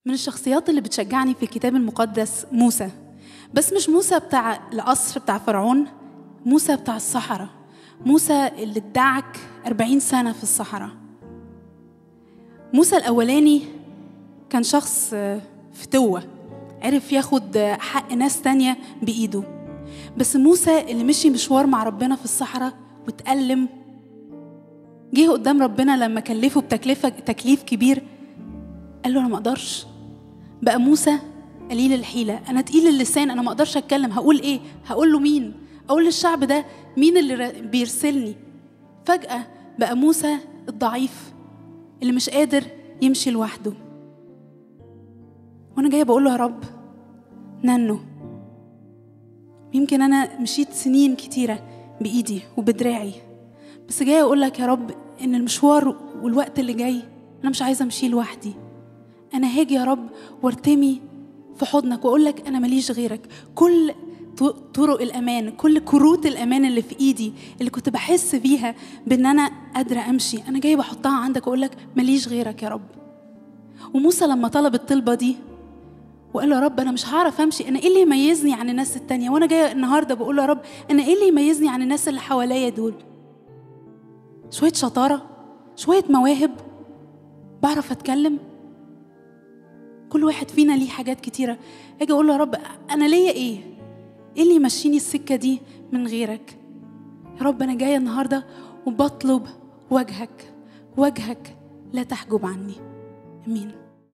من الشخصيات اللي بتشجعني في الكتاب المقدس موسى، بس مش موسى بتاع القصر بتاع فرعون، موسى بتاع الصحراء، موسى اللي ادعك 40 سنة في الصحراء. موسى الأولاني كان شخص فتوة، عرف ياخد حق ناس تانية بإيده. بس موسى اللي مشي مشوار مع ربنا في الصحراء واتألم، جه قدام ربنا لما كلفه تكليف كبير، قال له أنا ما أقدرش. بقى موسى قليل الحيلة، أنا تقيل اللسان، أنا ما أقدرش أتكلم، هقول إيه؟ هقول له مين؟ أقول للشعب ده مين اللي بيرسلني؟ فجأة بقى موسى الضعيف اللي مش قادر يمشي لوحده. وأنا جاية بقول له يا رب نانو، يمكن أنا مشيت سنين كتيرة بإيدي وبدراعي، بس جاية أقول لك يا رب إن المشوار والوقت اللي جاي أنا مش عايزة أمشي لوحدي. أنا هاجي يا رب وارتمي في حضنك وأقول لك أنا ماليش غيرك. كل طرق الأمان، كل كروت الأمان اللي في إيدي اللي كنت بحس بيها بأن أنا قادرة أمشي، أنا جاي بحطها عندك وأقول لك ماليش غيرك يا رب. وموسى لما طلب الطلبة دي وقال له يا رب أنا مش هعرف أمشي، أنا إيه اللي يميزني عن الناس التانية؟ وأنا جاي النهاردة بقول له يا رب أنا إيه اللي يميزني عن الناس اللي حواليا دول؟ شوية شطارة، شوية مواهب، بعرف أتكلم. كل واحد فينا ليه حاجات كتيرة. أجي أقول له يا رب أنا ليا إيه اللي يمشيني السكة دي من غيرك؟ يا رب أنا جاية النهاردة وبطلب وجهك لا تحجب عني. أمين.